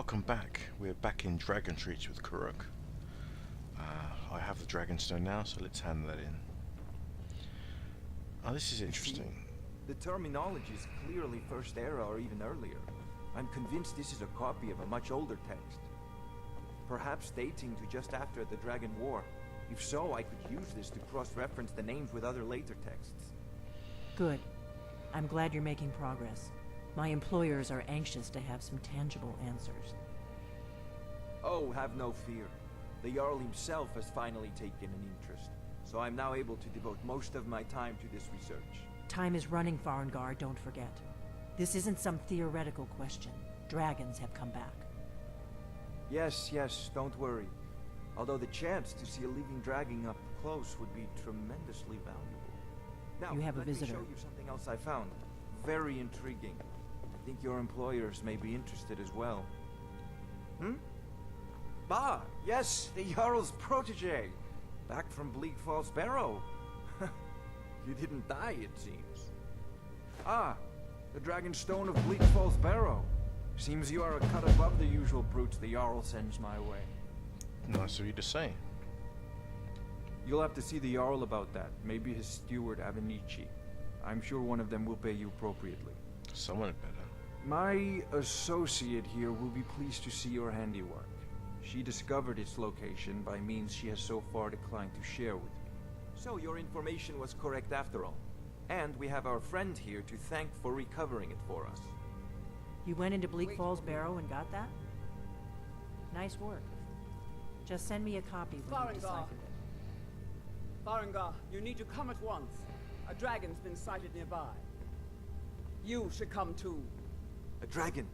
Welcome back. We're back in Dragon Treats with Kuruk. I have the Dragonstone now, so let's hand that in. Oh, this is interesting. The terminology is clearly First Era or even earlier. I'm convinced this is a copy of a much older text. Perhaps dating to just after the Dragon War. If so, I could use this to cross-reference the names with other later texts. Good. I'm glad you're making progress. My employers are anxious to have some tangible answers. Oh, have no fear. The Jarl himself has finally taken an interest, so I'm now able to devote most of my time to this research. Time is running, Farengar, don't forget. This isn't some theoretical question. Dragons have come back. Yes, don't worry. Although the chance to see a living dragon up close would be tremendously valuable. Now, You have a let visitor. me show you something else I found. Very intriguing. I think your employers may be interested as well. Bah, yes, the Jarl's protege. Back from Bleak Falls Barrow. You didn't die, it seems. Ah, the Dragon Stone of Bleak Falls Barrow. Seems you are a cut above the usual brutes the Jarl sends my way. Nice of you to say. You'll have to see the Jarl about that. Maybe his steward, Avenici. I'm sure one of them will pay you appropriately. Someone had better. My associate here will be pleased to see your handiwork. She discovered its location by means she has so far declined to share with me. So your information was correct after all. And we have our friend here to thank for recovering it for us. You went into Bleak Falls Barrow and got that? Nice work. Just send me a copy when you Farengar. deciphered it. Farengar, you need to come at once. A dragon's been sighted nearby. You should come too. A dragon?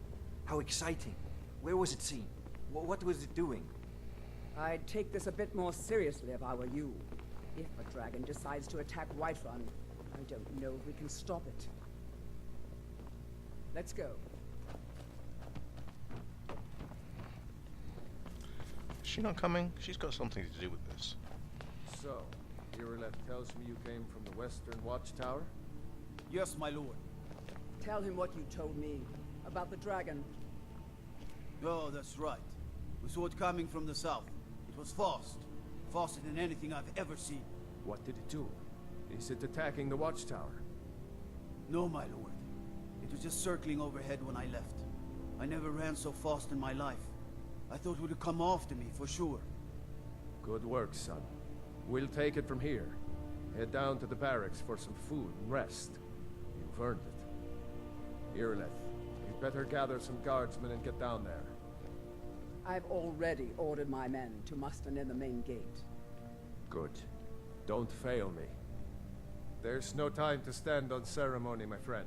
How exciting. Where was it seen? What was it doing? I'd take this a bit more seriously if I were you. If a dragon decides to attack Whiterun, I don't know if we can stop it. Let's go. Is she not coming? She's got something to do with this. So, Irileth tells me you came from the Western Watchtower? Yes, my lord. Tell him what you told me about the dragon. Oh, that's right. We saw it coming from the south. It was fast. Faster than anything I've ever seen. What did it do? Is it attacking the Watchtower? No, my lord. It was just circling overhead when I left. I never ran so fast in my life. I thought it would come after me, for sure. Good work, son. We'll take it from here. Head down to the barracks for some food and rest. You've earned it. Irileth, you'd better gather some guardsmen and get down there. I've already ordered my men to muster near the main gate. Good. Don't fail me. There's no time to stand on ceremony, my friend.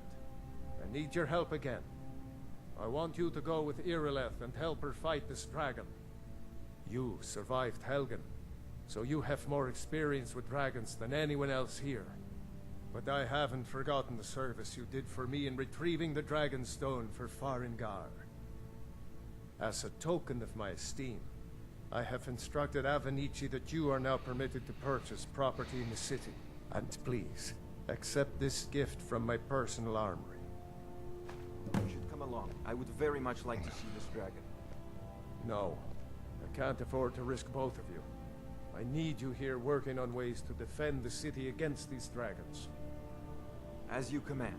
I need your help again. I want you to go with Irileth and help her fight this dragon. You survived Helgen, so you have more experience with dragons than anyone else here. But I haven't forgotten the service you did for me in retrieving the Dragon Stone for Farengar. As a token of my esteem, I have instructed Avenici that you are now permitted to purchase property in the city. And please, accept this gift from my personal armory. You should come along. I would very much like to see this dragon. No, I can't afford to risk both of you. I need you here working on ways to defend the city against these dragons. As you command.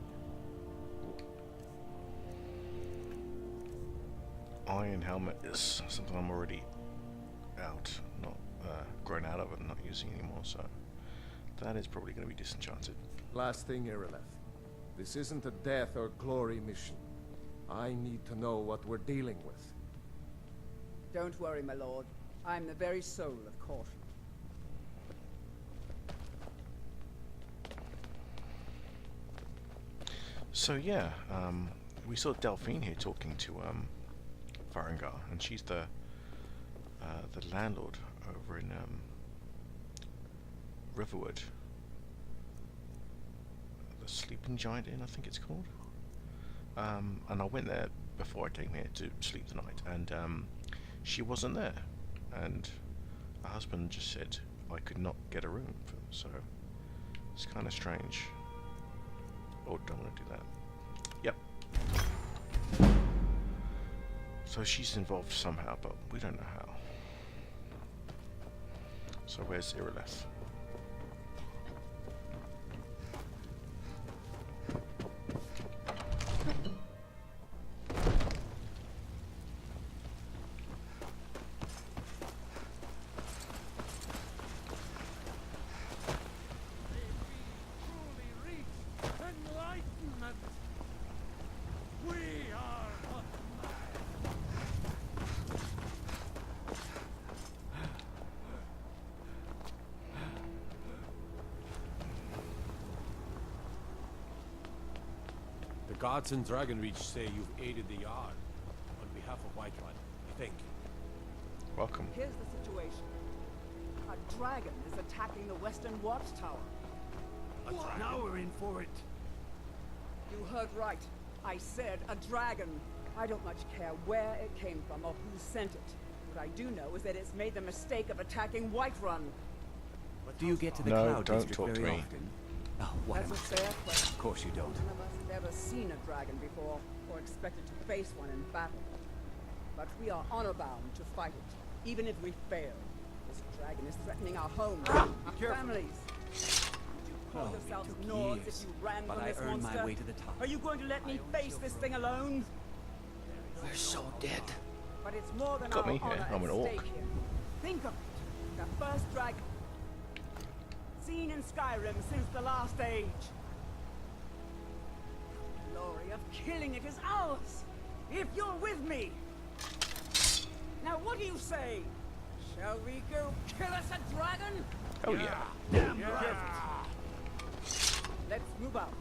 Iron helmet is something I'm already out, not grown out of and not using anymore, so that is probably going to be disenchanted. Last thing, Irileth. This isn't a death or glory mission. I need to know what we're dealing with. Don't worry, my lord. I'm the very soul of caution. So yeah, we saw Delphine here talking to Farengar, and she's the landlord over in Riverwood. The Sleeping Giant Inn, I think it's called. And I went there before I came here to sleep the night, and she wasn't there. And her husband just said I could not get a room, so it's kind of strange. Oh, don't want to do that. Yep. So she's involved somehow, but we don't know how. So where's Irileth? The gods in Dragonreach say you've aided the Yard on behalf of Whiterun, I think. Welcome. Here's the situation. A dragon is attacking the western watchtower. Now we're in for it. You heard right. I said a dragon. I don't much care where it came from or who sent it. What I do know is that it's made the mistake of attacking Whiterun. Do you get to the No, Cloud don't District talk to very me. often? Oh, what That's am a I? fair question. Of course you don't. None of us have ever seen a dragon before, or expected to face one in battle. But we are honor-bound to fight it, even if we fail. This dragon is threatening our homes, our families. Would you call Oh, it yourselves took Nords years, if you ran but from I this earned monster? my way to the top. Are you going to let me face this thing alone? We're so dead. But it's more than Got our me here. honor I'm at an orc. stake here. Think of it. The first dragon seen in Skyrim since the last age. The glory of killing it is ours, if you're with me. Now what do you say? Shall we go kill us a dragon? Oh yeah. Damn right. Let's move out.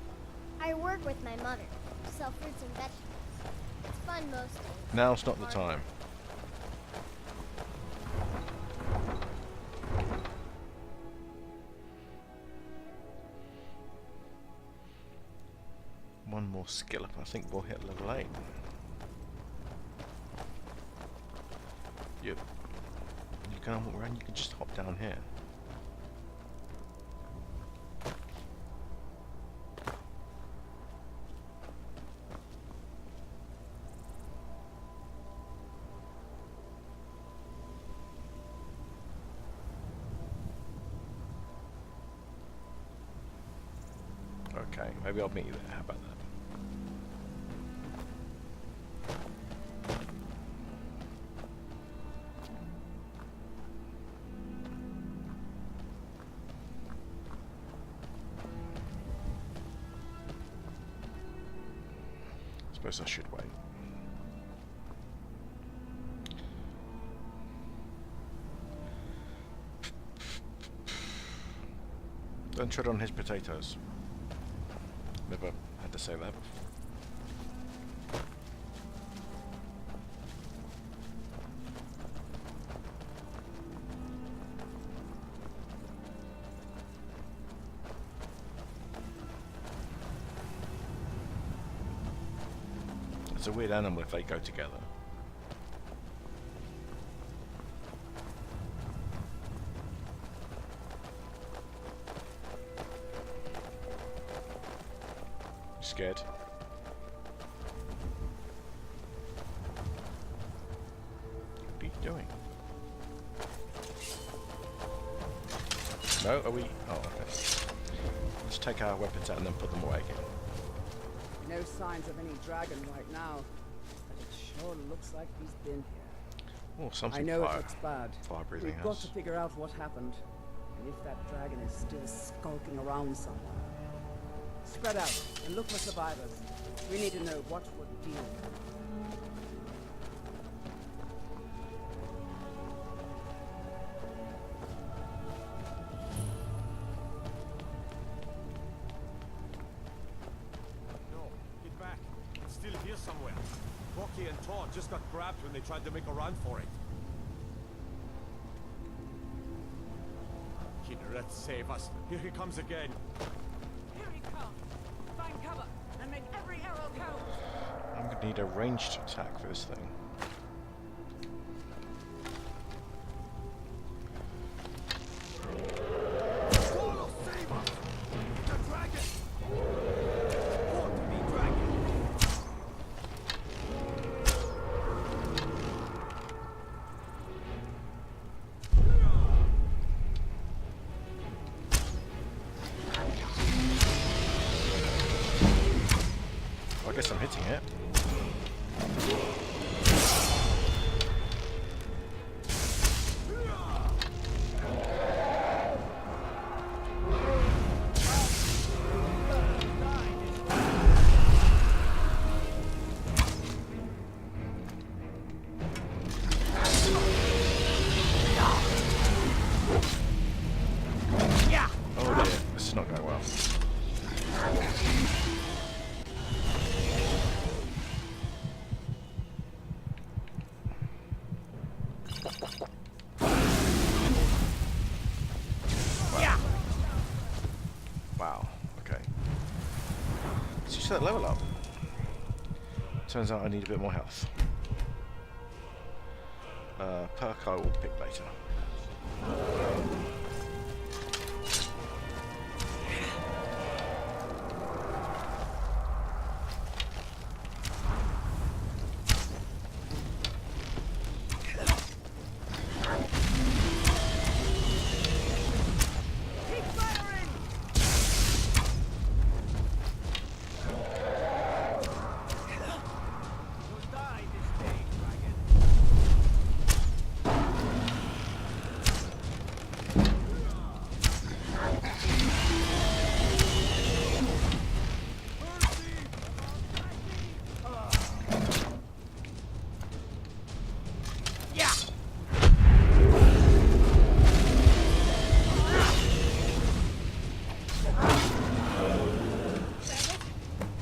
I work with my mother. Sell fruits and vegetables. It's fun most days. Now's not the time. One more skill up, I think we'll hit level 8. You can walk around, you can just hop down here. Okay, maybe I'll meet you there. How about that? Suppose I should wait. Don't tread on his potatoes. Never had to say that before. It's a weird animal if they go together. Scared? What are you doing? No, are we? Oh, okay. Let's take our weapons out and then put them away again. No signs of any dragon right now, but it sure looks like he's been here. Oh, something I know fire. it looks bad. Fire-breathing We've got house. to figure out what happened, and if that dragon is still skulking around somewhere. Spread out and look for survivors. We need to know what we're dealing with. No, get back. It's still here somewhere. Rocky and Todd just got grabbed when they tried to make a run for it. Kinneret, save us. Here he comes again. Here he comes! Find cover and make every arrow count! I'm gonna need a ranged attack for this thing. Wow, okay. So you set that level up. Turns out I need a bit more health. Perk I will pick later.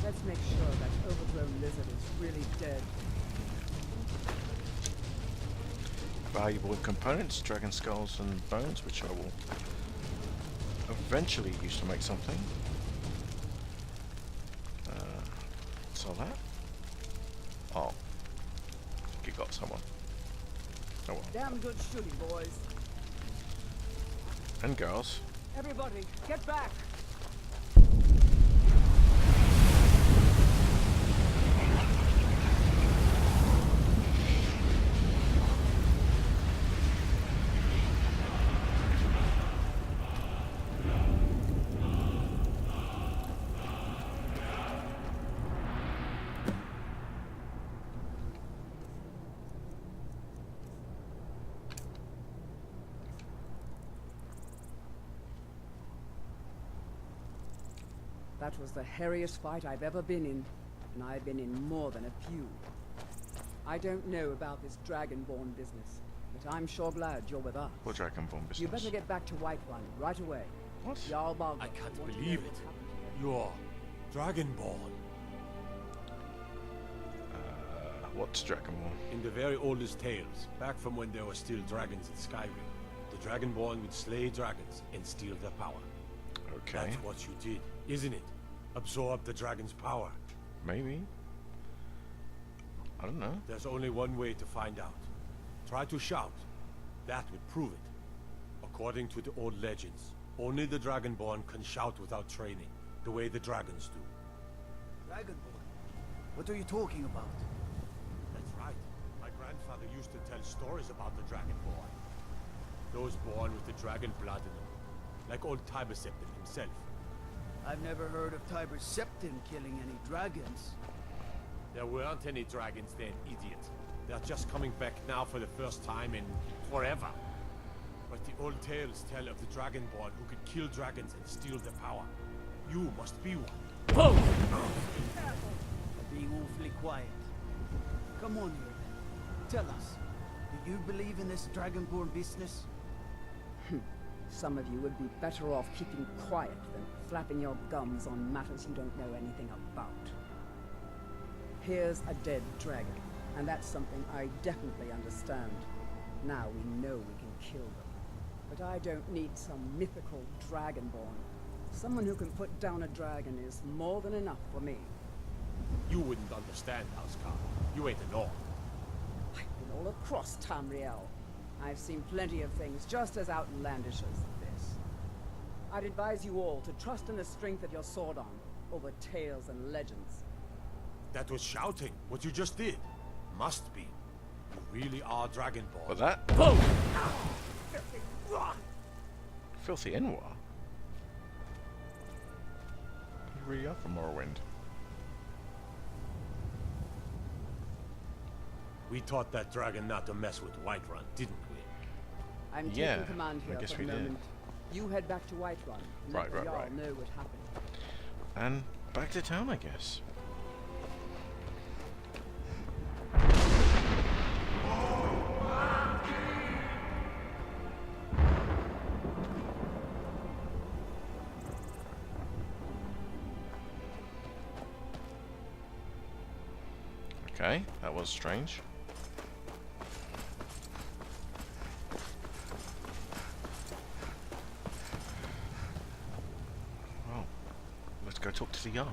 Let's make sure that overgrown lizard is really dead. Valuable components, dragon skulls and bones, which I will eventually use to make something. Sell that. Oh, you got someone. Oh well. Damn good shooting, boys. And girls. Everybody, get back! That was the hairiest fight I've ever been in, and I've been in more than a few. I don't know about this Dragonborn business, but I'm sure glad you're with us. What Dragonborn business? You better get back to Whiterun right away. What? Jarl Balgruuf I can't wants to believe know it. what's happened here. You're Dragonborn. What's Dragonborn? In the very oldest tales, back from when there were still dragons in Skyrim, the Dragonborn would slay dragons and steal their power. Okay. That's what you did, isn't it? Absorb the dragon's power. Maybe. I don't know. There's only one way to find out. Try to shout. That would prove it. According to the old legends, only the Dragonborn can shout without training, the way the dragons do. Dragonborn? What are you talking about? That's right. My grandfather used to tell stories about the Dragonborn. Those born with the dragon blood in them. Like old Tiber Septim himself. I've never heard of Tiber Septim killing any dragons. There weren't any dragons then, idiot. They're just coming back now for the first time in forever. But the old tales tell of the Dragonborn who could kill dragons and steal their power. You must be one. You're being awfully quiet. Come on here then. Tell us, do you believe in this Dragonborn business? Some of you would be better off keeping quiet than flapping your gums on matters you don't know anything about. Here's a dead dragon, and that's something I definitely understand. Now we know we can kill them. But I don't need some mythical dragonborn. Someone who can put down a dragon is more than enough for me. You wouldn't understand, Housecar. You ain't a North. I've been all across Tamriel. I've seen plenty of things just as outlandish as this. I'd advise you all to trust in the strength of your sword arm over tales and legends. That was shouting, what you just did. Must be. You really are Dragonborn. What's that? Filthy Enwar? You really are from Morrowind. We taught that dragon not to mess with Whiterun, didn't we? I'm Yeah, taking command I here guess for the we did. moment. You head back to Whiterun. and Right, let right, Jarl right. know what happened. And back to town, I guess. Okay, that was strange. go talk to the Jarl.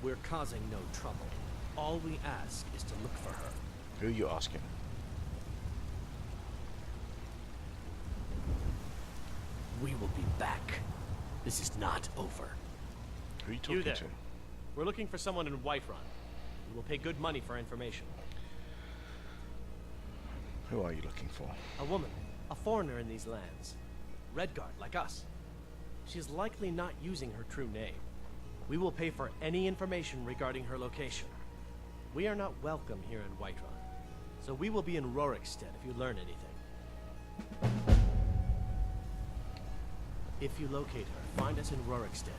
We're causing no trouble. All we ask is to look for her. Who are you asking? We will be back. This is not over. Who are you talking there. to? We're looking for someone in Whiterun. We will pay good money for information. Who are you looking for? A woman, a foreigner in these lands. Redguard, like us. She is likely not using her true name. We will pay for any information regarding her location. We are not welcome here in Whiterun, so we will be in Rorikstead if you learn anything. If you locate her, find us in Rorikstead.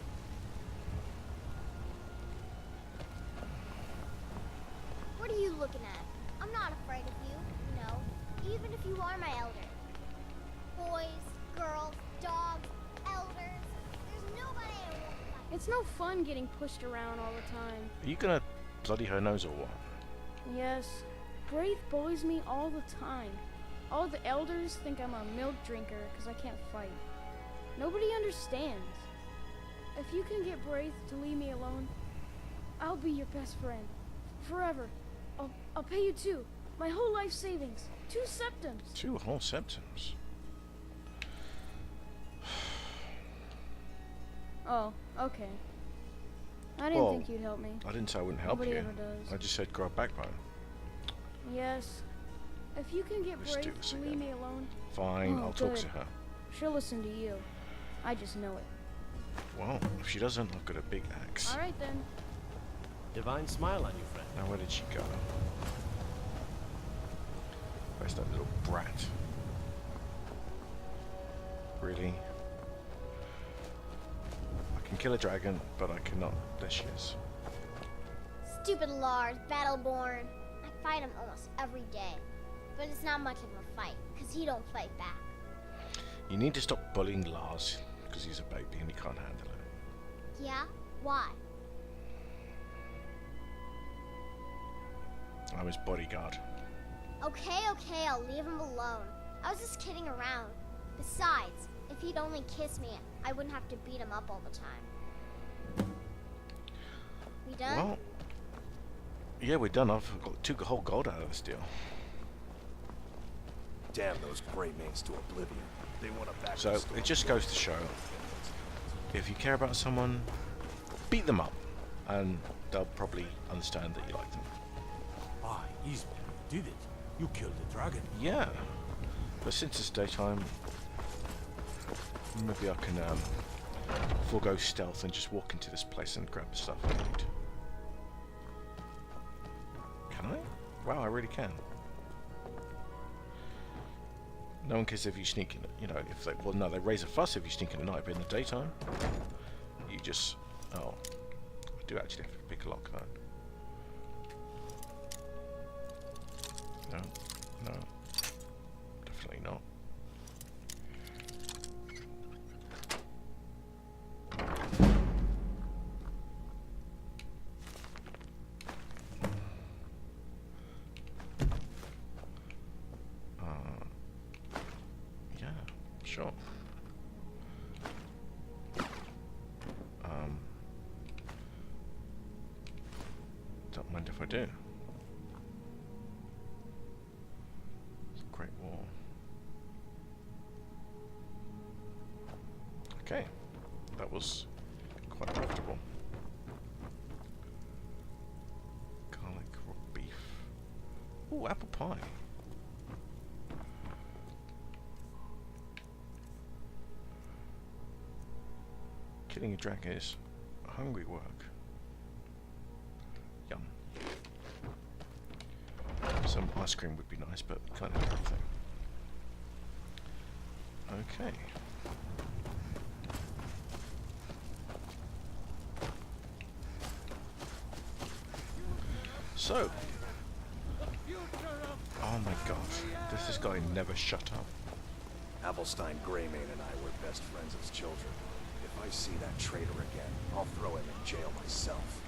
What are you looking at? I'm not afraid of you, you know, even if you are my elder. Boys, girls, dogs, elders, there's nobody I won't fight. It's no fun getting pushed around all the time. Are you gonna bloody her nose or what? Yes, Braith bullies me all the time. All the elders think I'm a milk drinker because I can't fight. Nobody understands. If you can get Braith to leave me alone, I'll be your best friend. Forever. I'll pay you too. My whole life savings. 2 septims. 2 whole septims. Oh, okay. I didn't think you'd help me. I didn't say I wouldn't help Nobody you. ever does. I just said grow a backbone. Yes. If you can get Let's do Braith this to again. leave me alone, Fine, Oh, I'll talk good. to her. she'll listen to you. I just know it. Well, if she doesn't, I've got a big axe. All right then. Divine smile on you, friend. Now where did she go? Where's that little brat? Really? I can kill a dragon, but I cannot. There she is. Stupid Lars, Battleborn. I fight him almost every day. But it's not much of a fight, because he don't fight back. You need to stop bullying Lars, because he's a baby and he can't handle it. Yeah? Why? I'm his bodyguard. Okay, I'll leave him alone. I was just kidding around. Besides, if he'd only kiss me, I wouldn't have to beat him up all the time. We done? Well, yeah, we're done. I've got 2 whole gold out of this deal. Damn those great mates to oblivion. They want to back So the storm. it just goes to show, if you care about someone, beat them up, and they'll probably understand that you like them. Ah, easy. You did it. You killed the dragon. Yeah, but since it's daytime, maybe I can forego stealth and just walk into this place and grab the stuff I need. Can I? Wow, I really can. No one cares if you sneak in, you know, if they, well no, they raise a fuss if you sneak in at night, but in the daytime, you just, oh, I do actually have to pick a lock though. No, no, definitely not. Yeah, sure. Don't mind if I do. It's a great wall. Okay, that was quite comfortable. Garlic raw beef. Ooh, apple pie. Killing a dragon is hungry work. Yum. Some ice cream would be nice, but can't have everything. Okay. So. Oh my god. Does this guy never shut up? Avelstein Greymane and I were best friends as children. If I see that traitor again, I'll throw him in jail myself.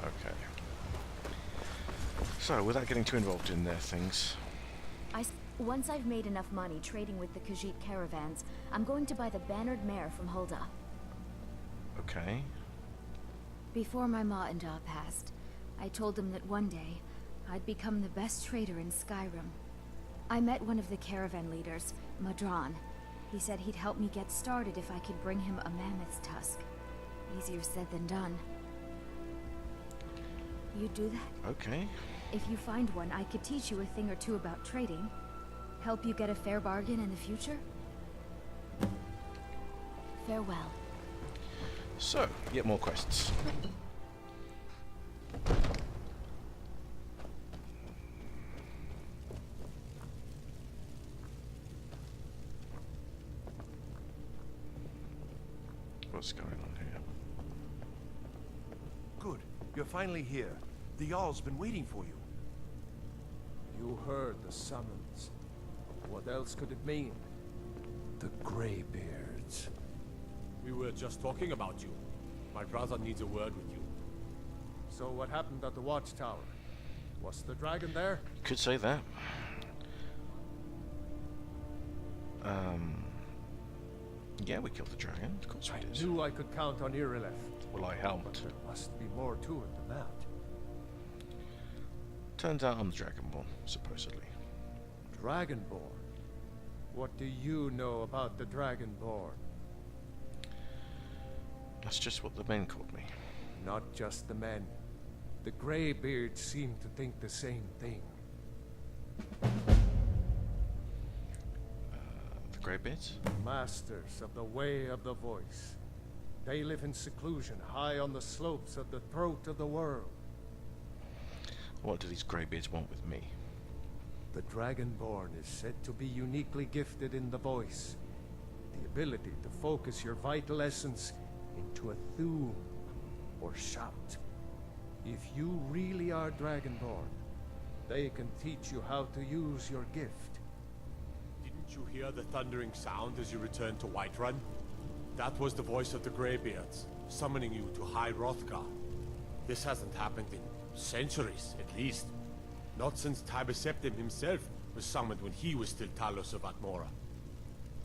Okay. So, without getting too involved in their things, Once I've made enough money trading with the Khajiit caravans, I'm going to buy the bannered mare from Hulda. Okay. Before my ma and Da passed, I told them that one day, I'd become the best trader in Skyrim. I met one of the caravan leaders, Madran. He said he'd help me get started if I could bring him a mammoth's tusk. Easier said than done. You'd do that? Okay. If you find one, I could teach you a thing or two about trading. Help you get a fair bargain in the future? Farewell. So, yet more quests. What's going on here? Good. You're finally here. The Jarl's been waiting for you. You heard the summons. What else could it mean? The Greybeards. We were just talking about you. My brother needs a word with you. So what happened at the watchtower? Was the dragon there? Could say that. Yeah, we killed the dragon. Of course we did. I knew I could count on Irileth. Well, I helped. There must be more to it than that. Turns out I'm the Dragonborn, supposedly. Dragonborn? What do you know about the Dragonborn? That's just what the men called me. Not just the men. The Greybeards seem to think the same thing. The Greybeards? Masters of the Way of the Voice. They live in seclusion, high on the slopes of the throat of the world. What do these Greybeards want with me? The Dragonborn is said to be uniquely gifted in the voice. The ability to focus your vital essence into a thum, or shout. If you really are Dragonborn, they can teach you how to use your gift. Didn't you hear the thundering sound as you returned to Whiterun? That was the voice of the Greybeards, summoning you to High Hrothgar. This hasn't happened in centuries, at least. Not since Tiber Septim himself was summoned when he was still Talos of Atmora.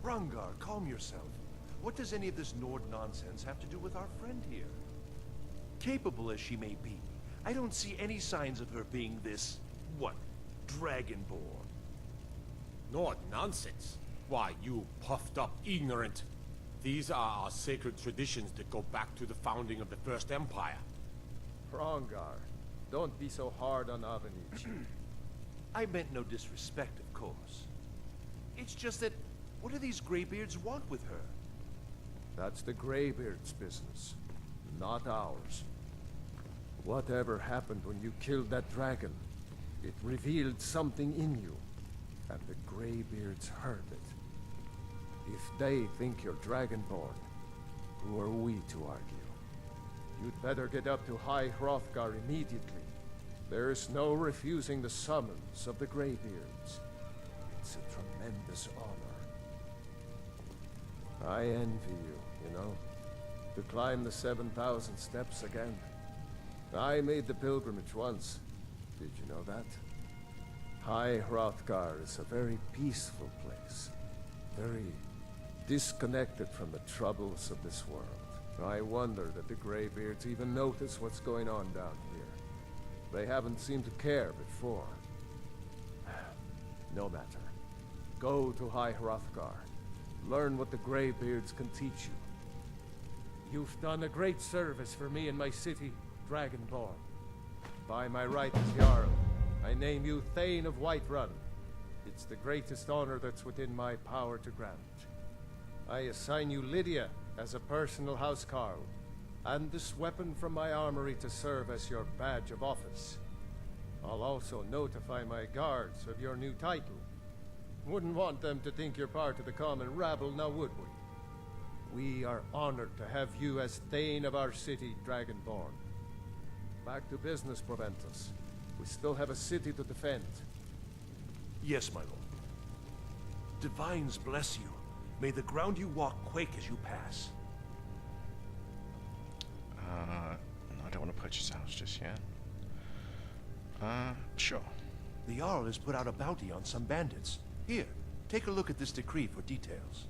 Rangar, calm yourself. What does any of this Nord nonsense have to do with our friend here? Capable as she may be, I don't see any signs of her being this, what, Dragonborn. Nord nonsense? Why, you puffed up ignorant. These are our sacred traditions that go back to the founding of the First Empire. Hrongar, don't be so hard on Avenich. I meant no disrespect, of course. It's just that, what do these Greybeards want with her? That's the Greybeards' business, not ours. Whatever happened when you killed that dragon, it revealed something in you, and the Greybeards heard it. If they think you're Dragonborn, who are we to argue? You'd better get up to High Hrothgar immediately. There's no refusing the summons of the Greybeards. It's a tremendous honor. I envy you know? To climb the 7,000 steps again. I made the pilgrimage once. Did you know that? High Hrothgar is a very peaceful place. Very disconnected from the troubles of this world. I wonder that the Greybeards even notice what's going on down here. They haven't seemed to care before. No matter. Go to High Hrothgar. Learn what the Greybeards can teach you. You've done a great service for me and my city, Dragonborn. By my right as Jarl, I name you Thane of Whiterun. It's the greatest honor that's within my power to grant. I assign you Lydia as a personal housecarl, and this weapon from my armory to serve as your badge of office. I'll also notify my guards of your new title. Wouldn't want them to think you're part of the common rabble, now would we? We are honored to have you as Thane of our city, Dragonborn. Back to business, Proventus. We still have a city to defend. Yes, my lord. Divines bless you. May the ground you walk quake as you pass. I don't want to purchase a house just yet. Sure. The Jarl has put out a bounty on some bandits. Here, take a look at this decree for details.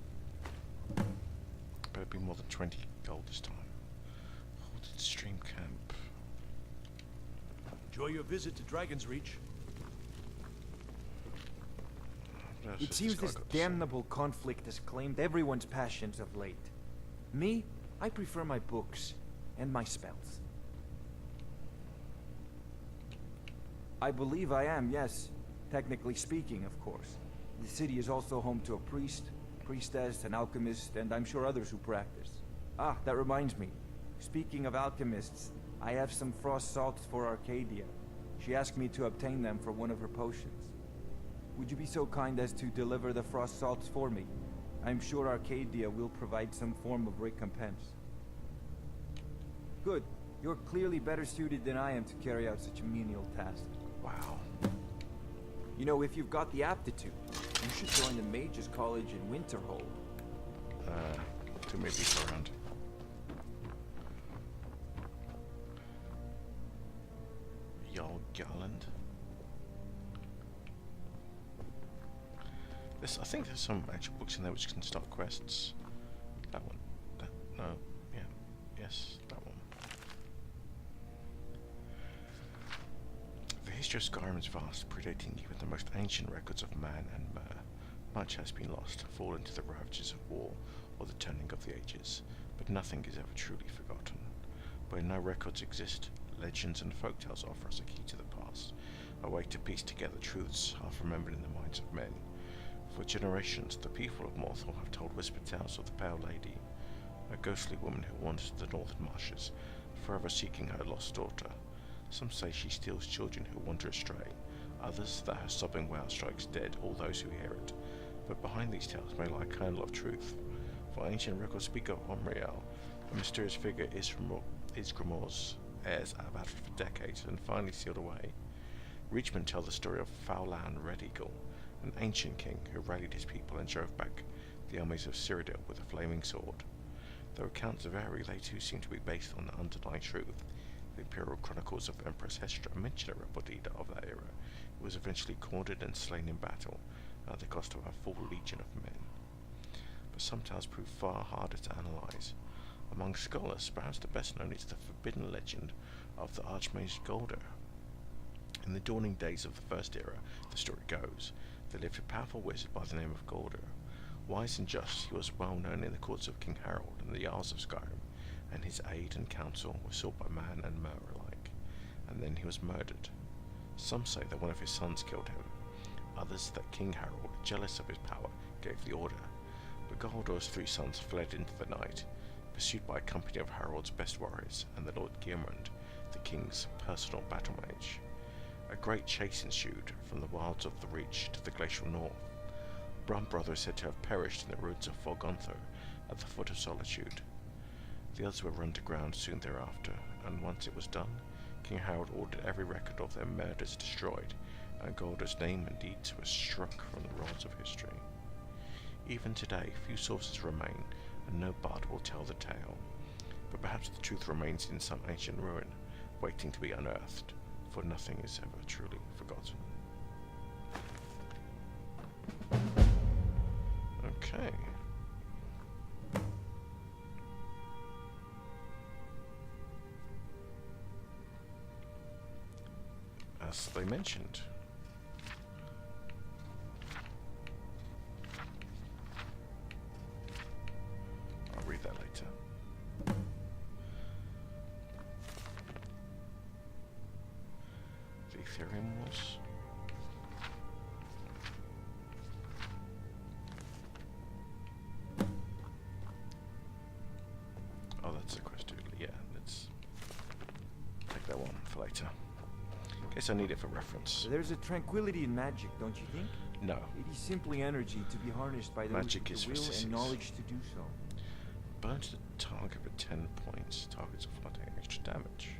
Better be more than 20 gold this time. Hold it, stream camp. Enjoy your visit to Dragon's Reach. It seems this damnable conflict has claimed everyone's passions of late. Me, I prefer my books and my spells. I believe I am, yes. Technically speaking, of course. The city is also home to a priest, priestess, an alchemist, and I'm sure others who practice. Ah, that reminds me. Speaking of alchemists, I have some frost salts for Arcadia. She asked me to obtain them for one of her potions. Would you be so kind as to deliver the frost salts for me? I'm sure Arcadia will provide some form of recompense. Good. You're clearly better suited than I am to carry out such a menial task. Wow. You know, if you've got the aptitude, you should join the Mages College in Winterhold. Too many people around. Jarl Garland. I think there's some actual books in there which can start quests. That one. No. Yeah. Yes, that one. The history of Skyrim is vast, predating even the most ancient records of man and mer. Much has been lost, fallen to the ravages of war or the turning of the ages, but nothing is ever truly forgotten. Where no records exist, legends and folktales offer us a key to the past, a way to piece together truths half remembered in the minds of men. For generations, the people of Morthal have told whispered tales of the Pale Lady, a ghostly woman who wanders the northern marshes, forever seeking her lost daughter. Some say she steals children who wander astray, others that her sobbing wail strikes dead all those who hear it. But behind these tales may lie a kernel of truth, for ancient records speak of Omriel, a mysterious figure Isgrimor's heirs are battled for decades and finally sealed away. Reachman tell the story of Fowlan Red Eagle, an ancient king who rallied his people and drove back the armies of Cyrodiil with a flaming sword. Though accounts vary, they too seem to be based on the underlying truth. The imperial chronicles of Empress Hestra mention a rebel leader of that era who was eventually cornered and slain in battle at the cost of a full legion of men. But some tales prove far harder to analyse. Among scholars, perhaps the best known is the forbidden legend of the Archmage Golder. In the dawning days of the First Era, the story goes, there lived a powerful wizard by the name of Golder. Wise and just, he was well known in the courts of King Harold and the Jarls of Skyrim, and his aid and counsel were sought by man and mer alike. And then he was murdered. Some say that one of his sons killed him, others that King Harold, jealous of his power, gave the order. But Galdor's 3 sons fled into the night, pursued by a company of Harold's best warriors and the Lord Geirmund, the king's personal battle mage. A great chase ensued from the wilds of the Reach to the glacial north. One brother is said to have perished in the ruins of Forgontho at the foot of Solitude. The others were run to ground soon thereafter, and once it was done, King Harold ordered every record of their murders destroyed, and Golder's name and deeds were struck from the rolls of history. Even today, few sources remain, and no bard will tell the tale. But perhaps the truth remains in some ancient ruin, waiting to be unearthed, for nothing is ever truly forgotten. Okay. As they mentioned, I'll read that later. The Ethereum Wars. Oh, that's a quest doodle. Yeah, let's take that one for later. Guess I need it for reference. There's a tranquility in magic, don't you think? No. It is simply energy to be harnessed by those Magic with is the will for and knowledge to do so. Burn to the target for 10 points. Targets are flooding extra damage.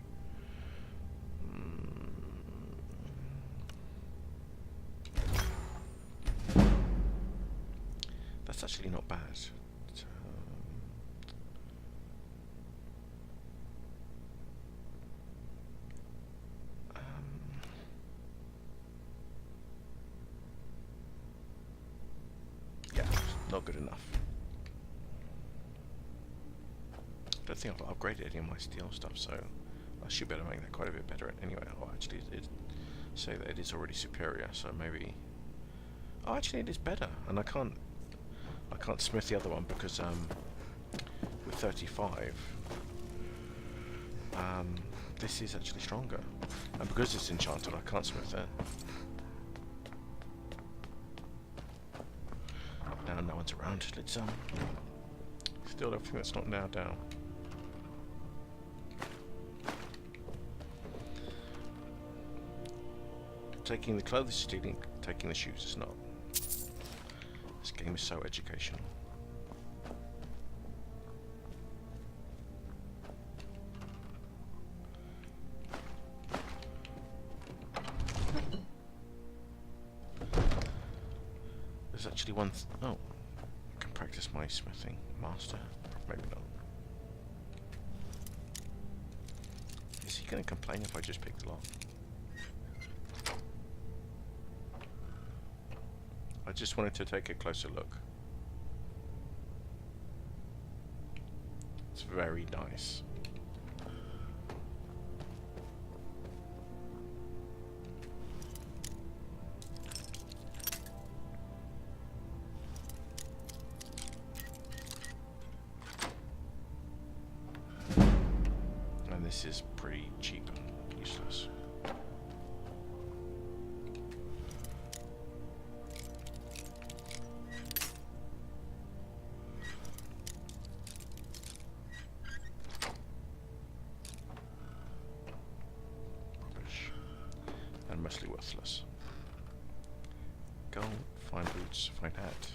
That's actually not bad. not good enough. I don't think I've upgraded any of my steel stuff, so I should be able to make that quite a bit better anyway. Oh, actually, it say that it is already superior, so maybe. Oh, actually, it is better, and I can't smith the other one because with 35, this is actually stronger, and because it's enchanted, I can't smith it. Now no one's around. Let's steal everything that's not now down. Taking the clothes is stealing, taking the shoes is not. This game is so educational. There's actually one oh, I can practice my smithing master. Maybe not. Is he going to complain if I just pick the lock? I just wanted to take a closer look. It's very nice. And this is pretty cheap and useless. And mostly worthless. Gold, fine boots, fine hat.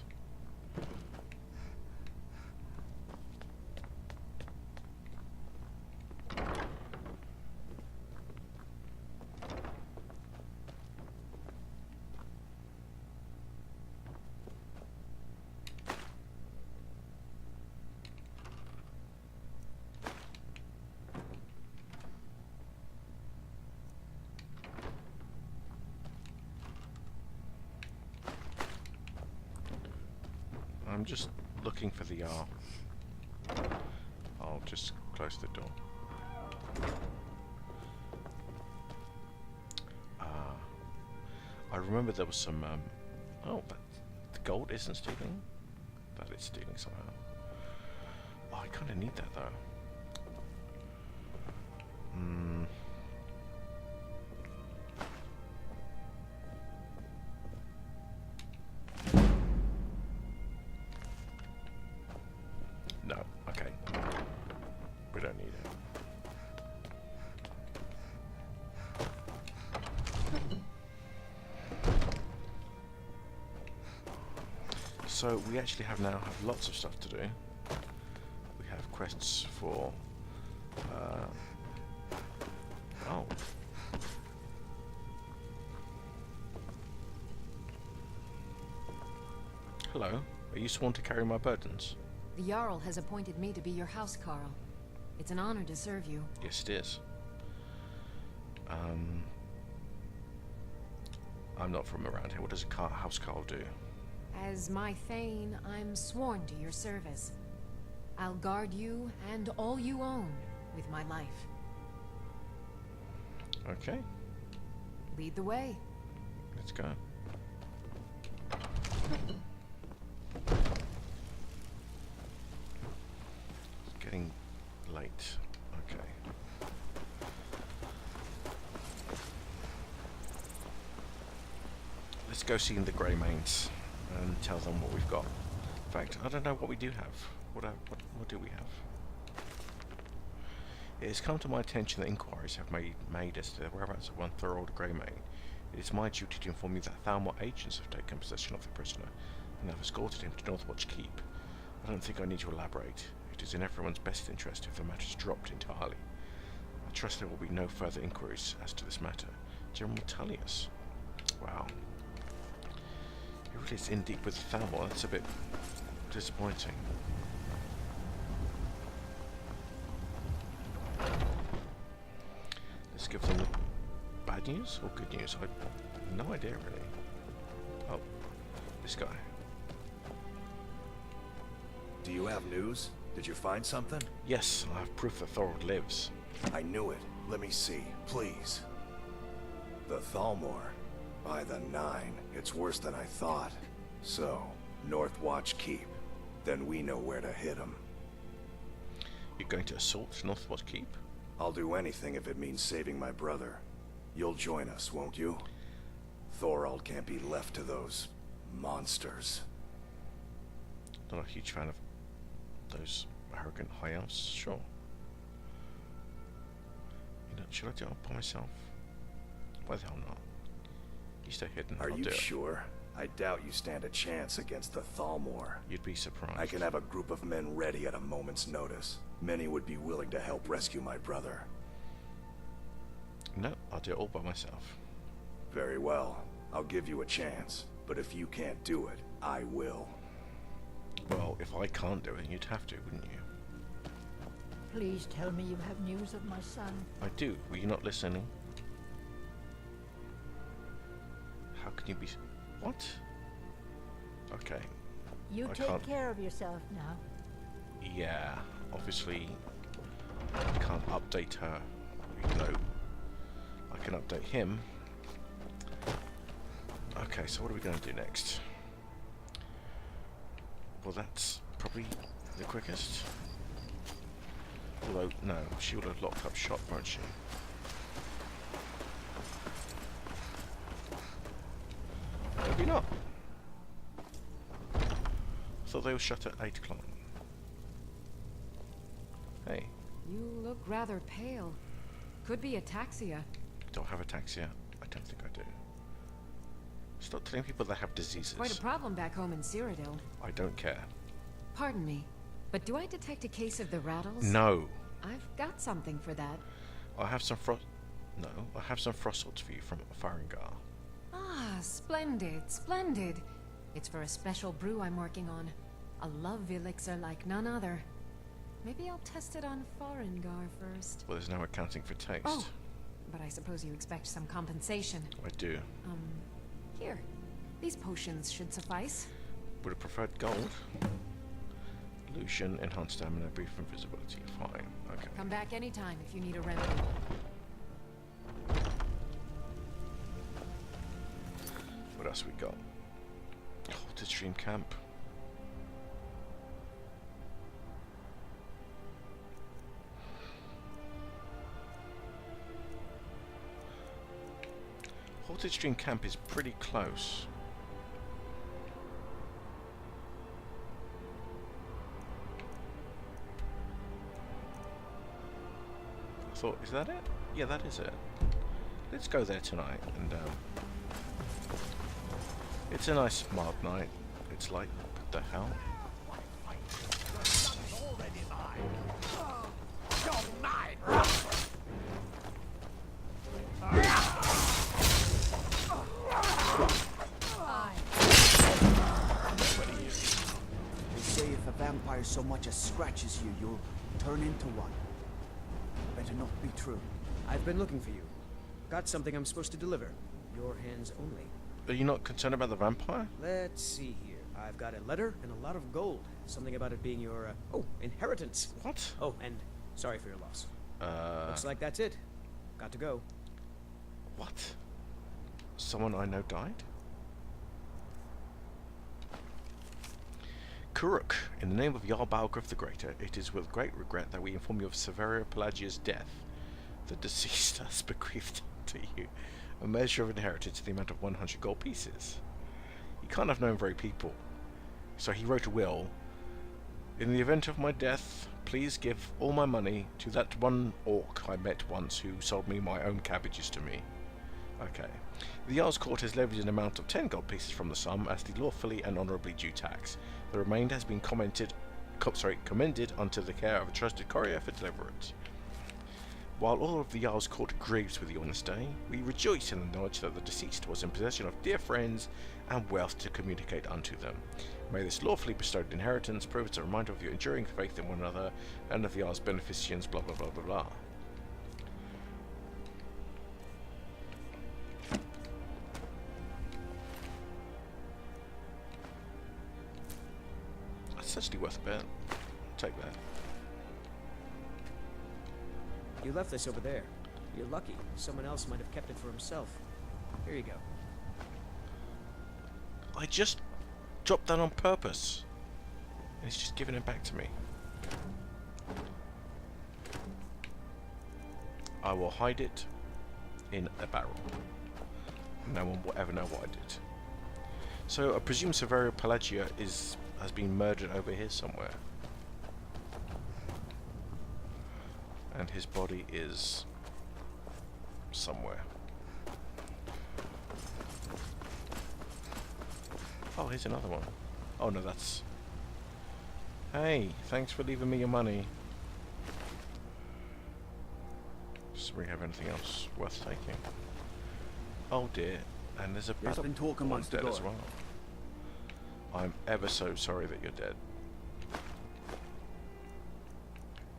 I'm just looking for the I'll just close the door. I remember there was some oh, but the gold isn't stealing? That it's stealing somehow. Oh, I kinda need that though. No, okay. We don't need it. So we actually have lots of stuff to do. We have quests for oh. Hello. Are you sworn to carry my burdens? The Jarl has appointed me to be your housecarl. It's an honor to serve you. Yes, it is. I'm not from around here. What does a housecarl do? As my thane, I'm sworn to your service. I'll guard you and all you own with my life. Okay. Lead the way. Let's go. It's getting late. Okay. Let's go see the Grey Mains and tell them what we've got. In fact, I don't know what we do have. What do we have? It has come to my attention that inquiries have made as to the whereabouts of one Thorold Greymane. It is my duty to inform you that Thalmor agents have taken possession of the prisoner and have escorted him to Northwatch Keep. I don't think I need to elaborate. It is in everyone's best interest if the matter is dropped entirely. I trust there will be no further inquiries as to this matter. General Tullius. Wow. He really is in deep with Thalmor. That's a bit disappointing. Let's give them the bad news or good news. I have no idea really. Oh, this guy. Do you have news? Did you find something? Yes, I have proof that Thorold lives. I knew it. Let me see, please. The Thalmor. By the 9. It's worse than I thought. So, Northwatch Keep. Then we know where to hit him. You're going to assault Northwatch Keep? I'll do anything if it means saving my brother. You'll join us, won't you? Thorold can't be left to those monsters. Not a huge fan of those arrogant high elves. Sure. You know, should I do it by myself? Why the hell not? You stay hidden. Are I'll you do it. sure? I doubt you stand a chance against the Thalmor. You'd be surprised. I can have a group of men ready at a moment's notice. Many would be willing to help rescue my brother. No, I'll do it all by myself. Very well. I'll give you a chance. But if you can't do it, I will. Well, if I can't do it, you'd have to, wouldn't you? Please tell me you have news of my son. I do. Were you not listening? How can you be... What? Okay. You I take can't... care of yourself now. Yeah, obviously I can't update her, even though I can update him. Okay, so what are we going to do next? Well, that's probably the quickest. Although, no, she would have locked up shop, won't she? Maybe not. I thought they were shut at 8 o'clock. Hey. You look rather pale. Could be ataxia. Do I have ataxia? I don't think I do. Stop telling people they have diseases. Quite a problem back home in Cyrodiil. I don't care. Pardon me, but do I detect a case of the rattles? No. I've got something for that. I have some I have some frost swords for you from Farengar. Ah, splendid, splendid. It's for a special brew I'm working on. A love elixir like none other. Maybe I'll test it on Farengar first. Well, there's no accounting for taste. Oh, but I suppose you expect some compensation. I do. Here. These potions should suffice. Would have preferred gold. Illusion, enhanced stamina, brief invisibility. Fine. Okay. Come back anytime if you need a remedy. What else we got? Halted Stream Camp. Halted Stream Camp is pretty close. I thought, is that it? Yeah, that is it. Let's go there tonight, and it's a nice mild night. It's like, what the hell? They say if a vampire so much as scratches you, you'll turn into one. Better not be true. I've been looking for you. Got something I'm supposed to deliver. Your hands only. Are you not concerned about the vampire? Let's see here. I've got a letter and a lot of gold. Something about it being your, inheritance. What? Oh, and sorry for your loss. Looks like that's it. Got to go. What? Someone I know died? Kuruk, in the name of Jarl Balgruuf the Greater, it is with great regret that we inform you of Severia Pelagia's death. The deceased has bequeathed to you a measure of inheritance to the amount of 100 gold pieces. He can't have known very people, so he wrote a will. In the event of my death, please give all my money to that one orc I met once who sold me my own cabbages to me. Okay. The Jarl's Court has levied an amount of 10 gold pieces from the sum as the lawfully and honourably due tax. The remainder has been commended unto the care of a trusted courier for deliverance. While all of the Jarl's Court grieves with you on this day, we rejoice in the knowledge that the deceased was in possession of dear friends and wealth to communicate unto them. May this lawfully bestowed inheritance prove as a reminder of your enduring faith in one another and of the Jarl's beneficence, blah blah blah blah blah. that's actually worth a bit. Take that. You left this over there. You're lucky. Someone else might have kept it for himself. Here you go. I just dropped that on purpose. And he's just giving it back to me. I will hide it in a barrel. No one will ever know what I did. So I presume Severio Pelagia has been murdered over here somewhere. And his body is somewhere. Oh, here's another one. Oh no, that's... Hey, thanks for leaving me your money. Does we have anything else worth taking? Oh dear, and there's a There's been talk one amongst the dead as guard. well. I'm ever so sorry that you're dead.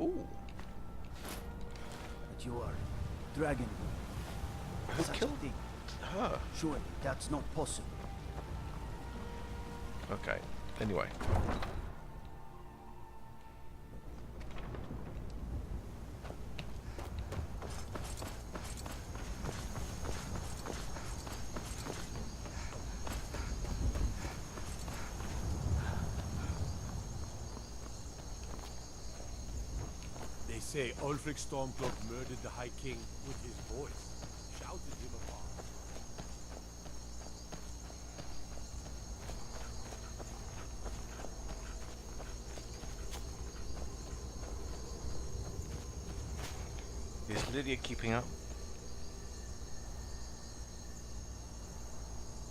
Ooh. But you are dragon. Who Such a killed thing. her? Surely that's not possible. Okay, anyway. They say Ulfric Stormcloak murdered the High King with his voice, shouted him apart. Is Lydia keeping up?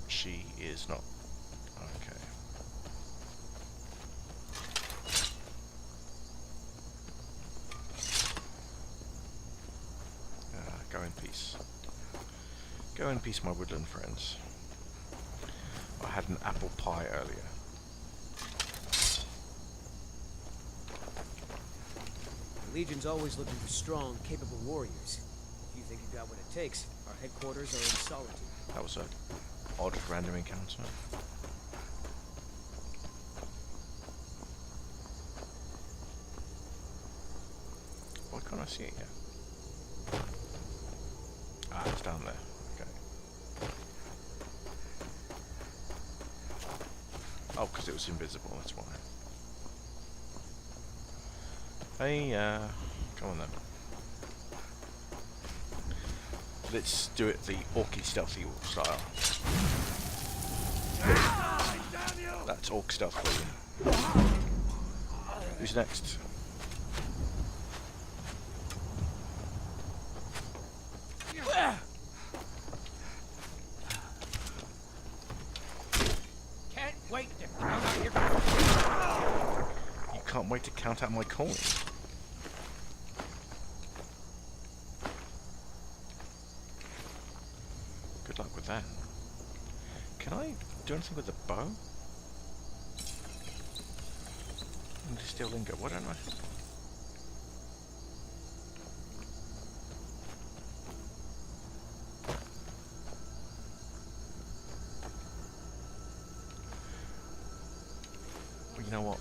She is not. Okay. Go in peace. Go in peace, my woodland friends. I had an apple pie earlier. The Legion's always looking for strong, capable warriors. If you think you got what it takes, our headquarters are in Solitude. That was a odd random encounter. Why can't I see it yet? Ah, it's down there. Okay. Oh, because it was invisible, that's why. Hey, come on then. Let's do it the orky stealthy style. That's orc stealth for you. Who's next? Can't wait to count out your... You can't wait to count out my coin. Good luck with that. Can I do anything with the bow? And still linger. Why don't I? Well, you know what?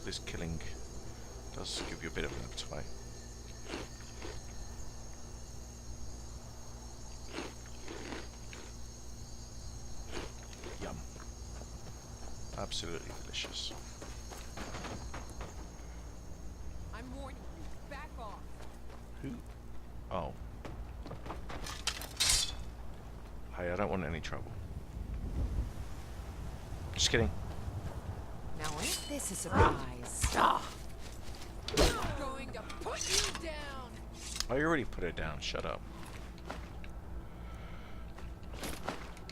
This killing does give you a bit of an appetite. Yum. Absolutely delicious. I'm warning you, back off. Who? Oh. Hey, I don't want any trouble. Just kidding. Now ain't this a surprise? Stop! I'm going to put you down! I already put it down, shut up.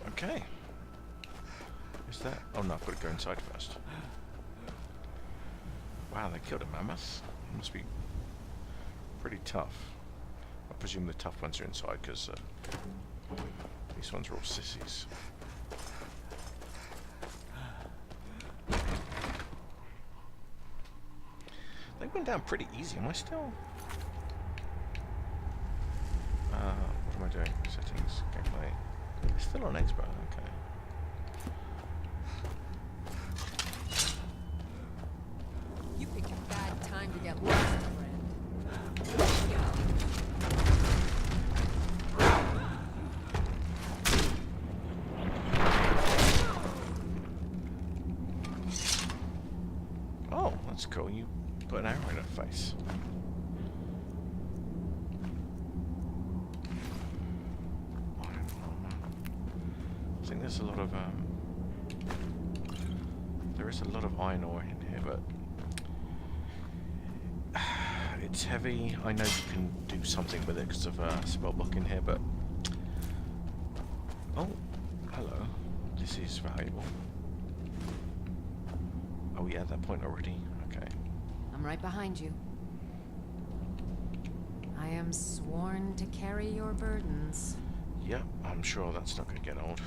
Okay. Is that? Oh no, I've got to go inside first. Wow, they killed a mammoth. It must be pretty tough. I presume the tough ones are inside because these ones are all sissies. They went down pretty easy. Am I still? What am I doing? Settings, gameplay. Still on expert. Okay. get lost, friend. Oh, that's cool. You put an arrow in her face. I think there's a lot of there is a lot of iron ore in here, but it's heavy. I know you can do something with it because of spell book in here, but oh, hello. This is valuable. Oh, yeah, at that point already. Okay. I'm right behind you. I am sworn to carry your burdens. Yep, I'm sure that's not going to get old.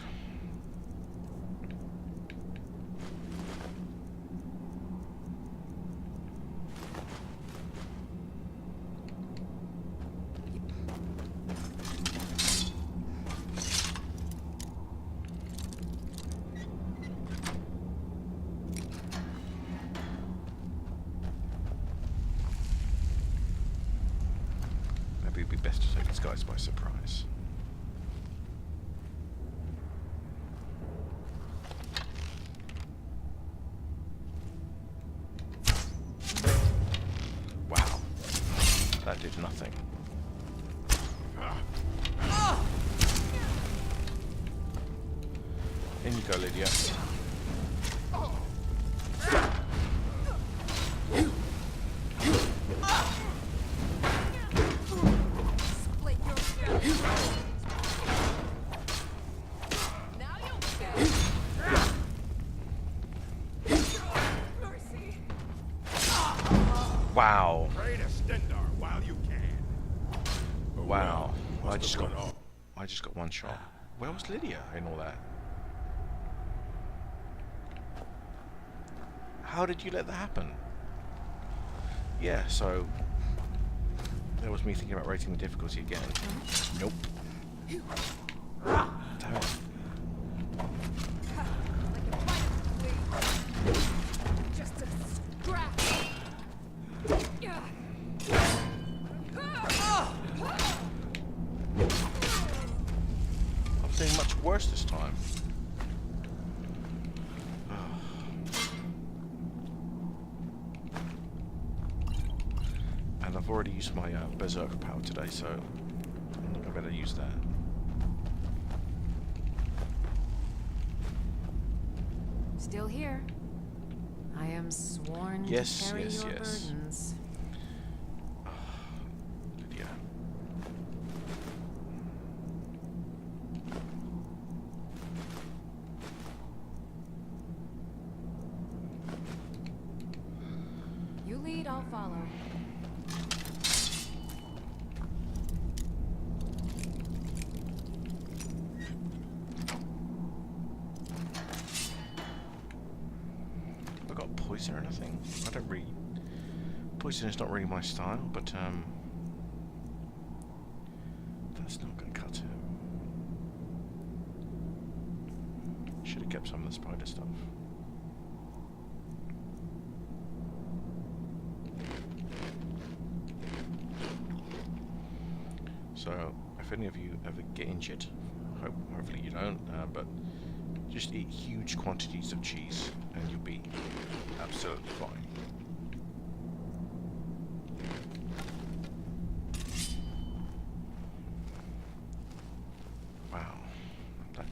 Maybe it'd be best to take these guys by surprise. Wow. That did nothing. In you go, Lydia. Wow. Pray to Stendar while you can. Wow. I just got one shot. Where was Lydia in all that? How did you let that happen? Yeah, so that was me thinking about rating the difficulty again. Nope. Damn it. Just a scrap. I'm doing much worse this time. And I've already used my berserker power today, so I'm not going to be able to use that. Still here. I am sworn to carry your burdens. Lydia. You lead, I'll follow. I got poison or anything? I don't really... Poison is not really my style, but that's not going to cut it. Should have kept some of the spider stuff. So, if any of you ever get injured, hopefully you don't, but just eat huge quantities of cheese and you'll be absolutely fine. Wow, that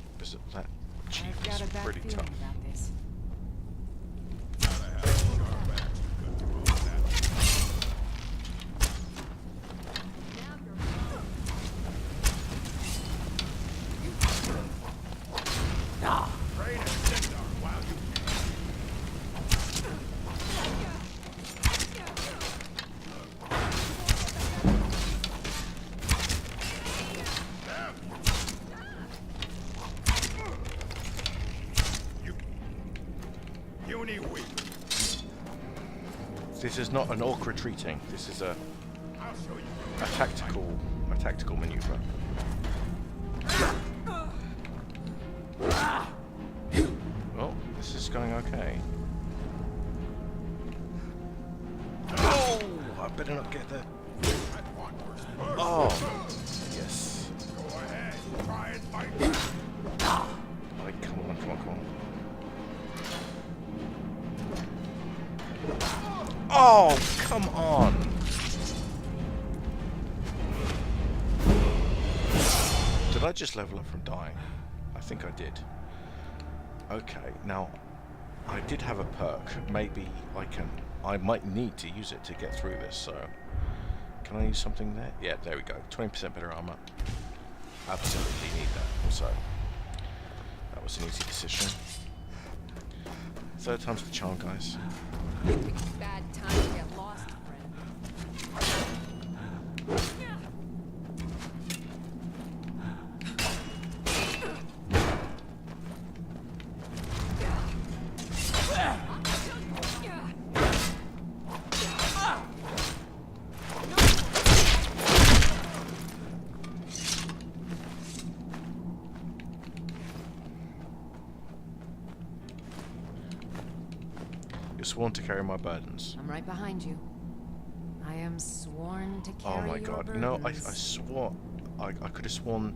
chief I've got is a bad pretty feeling tough. about this. Pray to Stendar while you Uni weak. This is not an orc retreating. This is a tactical maneuver. Well, this is going okay. Oh! better not get there. Oh, yes. Go ahead, try and fight back. Alright, come on, come on, come on. Oh, come on. Did I just level up from dying? I think I did. Okay, now I did have a perk. Maybe I might need to use it to get through this, so can I use something there? Yeah, there we go. 20% better armor. Absolutely need that. So that was an easy decision. Third time's the charm, guys. Bad time to get lost, friend. You're sworn to carry my burdens. I'm right behind you. I am sworn to carry Oh my your god. burdens. You know, I swore... I could have sworn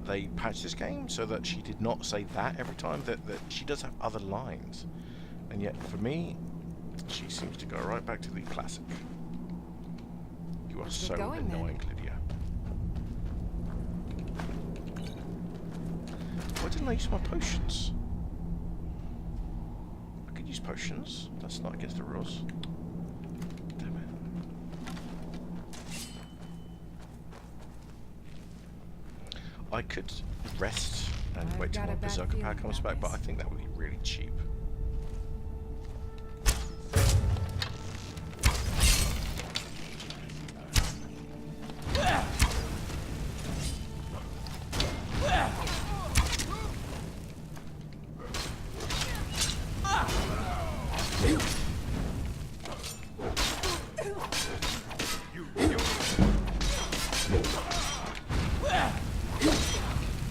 they patched this game so that she did not say that every time. That she does have other lines. And yet, for me, she seems to go right back to the classic. You are so going, then. annoying, Lydia. Why didn't I use my potions? I could use potions. That's not against the rules. Damn it. I could rest and wait till got my a bad berserker power feeling comes about back, but I this. think that would be really cheap.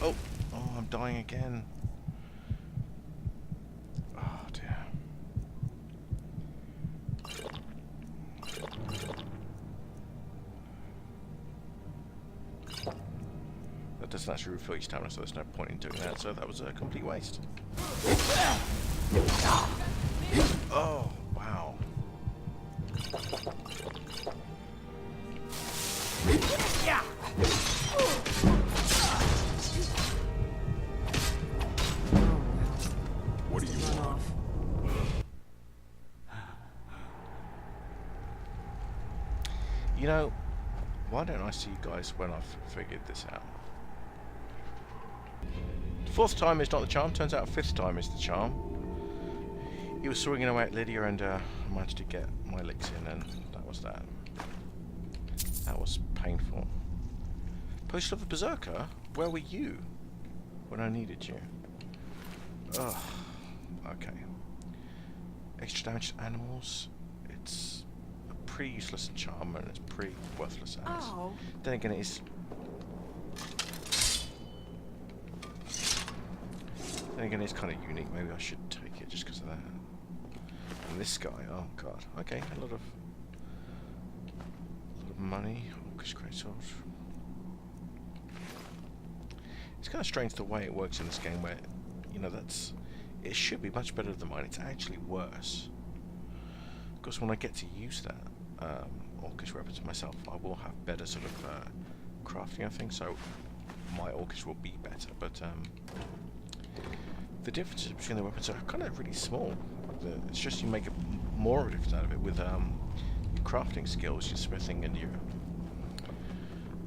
Oh, I'm dying again. Oh dear. That doesn't actually refill your stamina, so there's no point in doing that, so that was a complete waste. Oh, wow. What do you want? You know, why don't I see you guys when I've figured this out? Fourth time is not the charm, turns out fifth time is the charm. He was swinging away at Lydia and managed to get my licks in, and that was that. That was painful. Post of the Berserker? Where were you when I needed you? Ugh. Okay. Extra damage to animals. It's a pretty useless charm and it's pretty worthless as. Oh. Then again, it is. Then again, it's kind of unique. Maybe I should take it just because of that. And this guy, oh god. Okay, a lot of money. Orcish greatsword. It's kind of strange the way it works in this game, where you know it should be much better than mine. It's actually worse. Of course, when I get to use that orcish weapons myself, I will have better sort of crafting, I think. So my orcish will be better, but the differences between the weapons are kind of really small. It's just you make more of a difference out of it with your crafting skills, your smithing, and your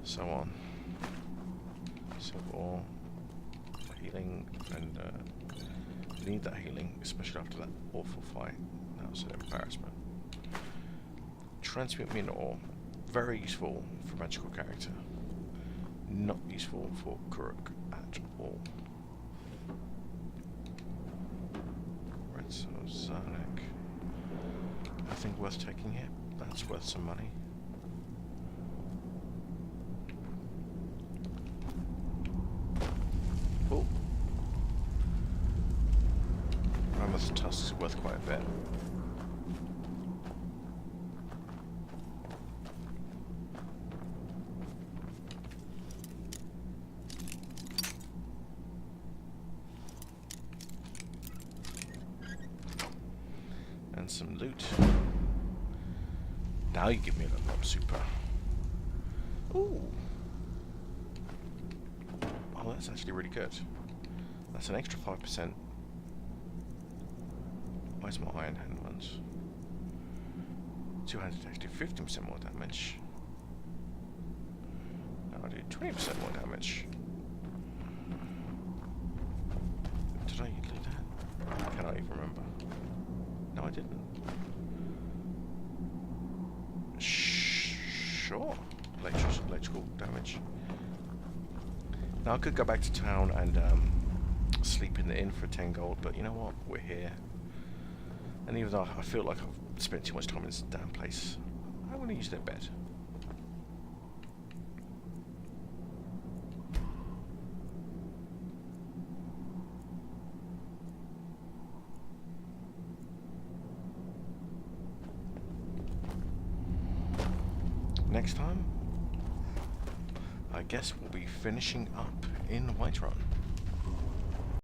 so on. So all healing, and need that healing, especially after that awful fight. That was an embarrassment. Transmute me in ore. Very useful for a magical character. Not useful for Kuruk at all. Right, so Zarnik. Nothing worth taking here. That's worth some money. Oh. Mammoth tusks are worth quite a bit. And some loot. Now you give me a level up, super. Ooh. Oh, that's actually really good. That's an extra 5%. Where's my iron hand ones? 200 actually 15% more damage. Now I do 20% more damage. Did I do that? I cannot even remember. No, I didn't. Sure. Electrical damage. Now I could go back to town and sleep in the inn for 10 gold, but you know what? We're here. And even though I feel like I've spent too much time in this damn place, I want to use their bed. Next time, I guess we'll be finishing up in Whiterun.